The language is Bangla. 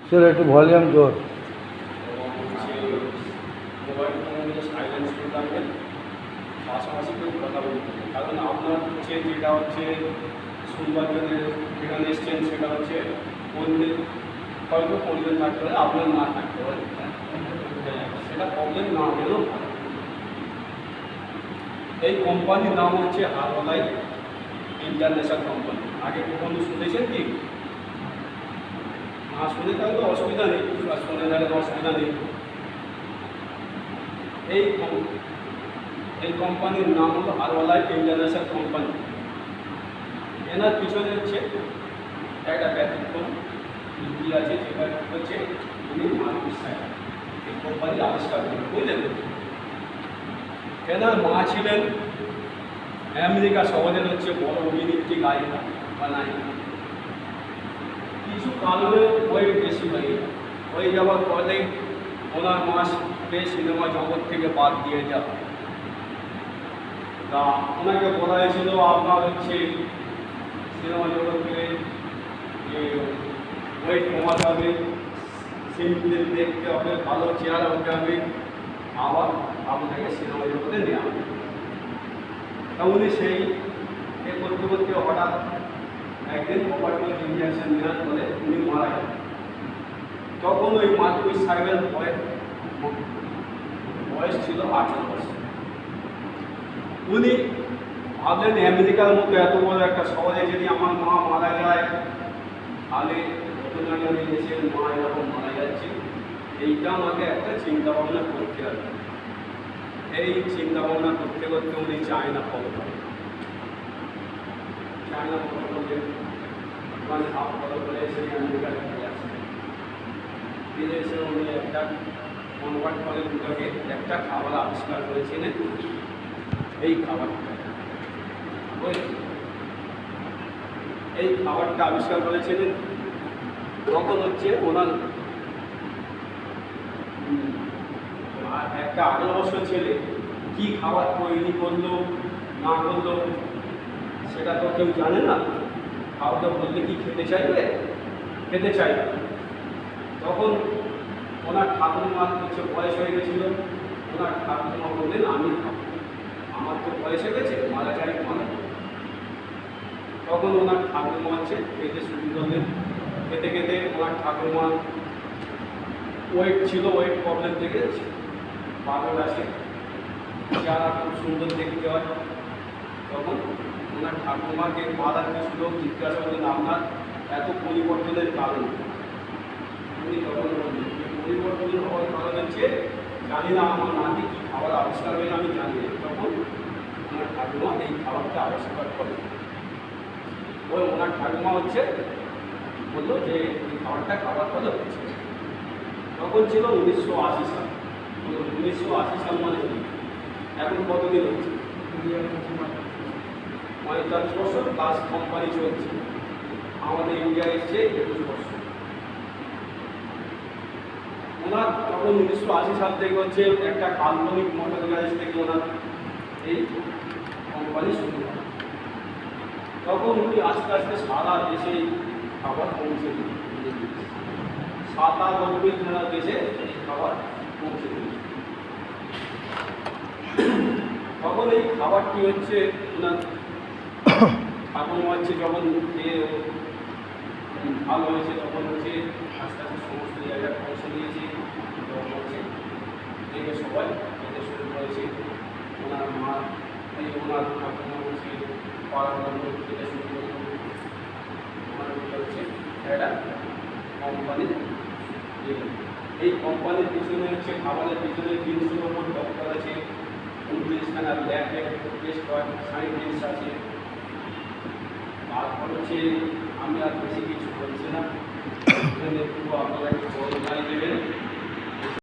স্যার একটু ভলিউম জোর। মোবাইল ফোনে সাইলেন্স করে রাখবেন, পাশাপাশি কেউ কথা বলতে হবে। কারণ আপনার হচ্ছে যেটা হচ্ছে শুনবার জন্য যেখানে এসছেন সেটা হচ্ছে অন্যের হয়তো প্রয়োজন থাকতে পারে, আপনার না থাকতে পারে, সেটা প্রবলেম না হলেও ভালো। এই কোম্পানির নাম হচ্ছে হারবালাই ইন্টারন্যাশনাল কোম্পানি। আগে কখনো শুনেছেন কি? না শুনে তাহলে তো অসুবিধা নেই, আর শুনে তাহলে অসুবিধা নেই। এই কোম্পানির নাম হলো হারবালাই ইন্টারন্যাশনাল কোম্পানি। এনার পিছনে হচ্ছে একটা ব্যতিক্রম নীতি আছে, যেটা হচ্ছে উনি মার্কেট সাইড এই কোম্পানির আবিষ্কার করেন, বুঝলেন? এনার মা ছিলেন আমেরিকা শহরের হচ্ছে বড় অভিনেত্রী, গায়িকা বা নায়িকা। কিছু কারণে ওয়েট বেশি হয়ে যাওয়ার ফলে ওনার মাসকে সিনেমা জগৎ থেকে বাদ দিয়ে যাওয়া। তা ওনাকে বলা হয়েছিল আপনার হচ্ছে সিনেমা জগৎ থেকে যে ওয়েট কমাতে হবে, সিম্পল দেখতে হবে, ভালো চেহারা হতে হবে, আবার আপনাকে সিনেমা জগতে নেওয়া হবে। তা উনি সেই করতে করতে হঠাৎ একদিন ওভারডোজ ইঞ্জেকশন নেওয়ার ফলে উনি মারা গেলেন। তখন ওই মাত্র সাইবেল বয়স ছিল 18 বছর। উনি ভাবলেন আমেরিকার মতো এত বড় একটা শহরে যদি আমার মা মারা যায়, তাহলে ঘটনাটা আমি দেশের মা এরকম মারা যাচ্ছে, এইটা আমাকে একটা চিন্তা ভাবনা করতে হবে। এই চিন্তা ভাবনা করতে করতে উনি চায়না ফলো করেন। চায়না ফলো করলেন, মানে হাফ ফলো করে এসে আমেরিকার ফিরে আসেন। ফিরে এসে উনি একটা কনভার্ট করে দুটোকে একটা খাবার আবিষ্কার করেছিলেন। এই খাবারটা এই খাবারটা আবিষ্কার করেছিলেন তখন হচ্ছে ওনার একটা 18 বছর ছেলে কি খাবার তৈরি করলো না করলো সেটা তো কেউ জানে না। খাওয়াটা বললে কি খেতে চাইবে? খেতে চাইবে। তখন ওনার ঠাকুরমার হচ্ছে বয়স হয়ে গেছিল। ওনার ঠাকুরমা বললেন আমি খাবো, আমার তো বয়স হয়ে গেছে, মারা যায় মারা। তখন ওনার ঠাকুরমা হচ্ছে খেতে শুরু করলেন। খেতে খেতে ওনার ঠাকুরমা ওয়েট ছিল, ওয়েট প্রবলেম থেকে পাগল আসে, যারা খুব সুন্দর দেখতে হয়। তখন ওনার ঠাকুরমাকে মাদার কিছু লোক জিজ্ঞাসা করলেন আপনার এত পরিবর্তনের কারণ। উনি তখন বললেন পরিবর্তন হওয়ার কারণ হচ্ছে জানি না আমার নাতি কী খাবার আবিষ্কার হয়ে আমি জানি না। তখন ওনার ঠাকুমা এই খাবারটা আবিষ্কার করেন। ওই ওনার ঠাকুমা হচ্ছে বললো যে এই খাবারটা খাবার ফলে হচ্ছে। তখন ছিল 1980 সাল। 1980 সাল মানে এখন কতদিন হচ্ছে? 45 বছর প্লাস কোম্পানি চলছে। আমাদের ইন্ডিয়া এসছে 21 বছর। ওনার তখন 1980 সাল থেকে হচ্ছে একটা কাল্পনিক মডেল গ্যারেজ থেকে ওনার এই কোম্পানি শুরু হয়। তখন উনি আস্তে আস্তে সারা দেশে খাবার পৌঁছে দিন। 97 জেলা দেশে এই খাবার পৌঁছে দিন। তখন এই খাবারটি হচ্ছে ওনার ঠাকুমা হচ্ছে যখন খেয়ে ভালো হয়েছে তখন হচ্ছে আস্তে আস্তে সমস্ত জায়গায় পৌঁছে দিয়েছে। তখন হচ্ছে দেখে সবাই খেতে শুরু করেছে। ওনার মা এই ওনার ঠাকুমা হচ্ছে পাড়ার লোক খেতে শুরু করে। ওনার হচ্ছে একটা কোম্পানি। এই কোম্পানির পিছনে হচ্ছে খাবারের পিছনে 300-এর ওপর ডক্টর আছে, 29খানা ল্যাবে টেস্ট হয়, সায়েন্টিস্ট আছে। তারপর হচ্ছে আমি আর বেশি কিছু বলছি না, এখানে পুরো আপনারা একটু বড় দেবেন।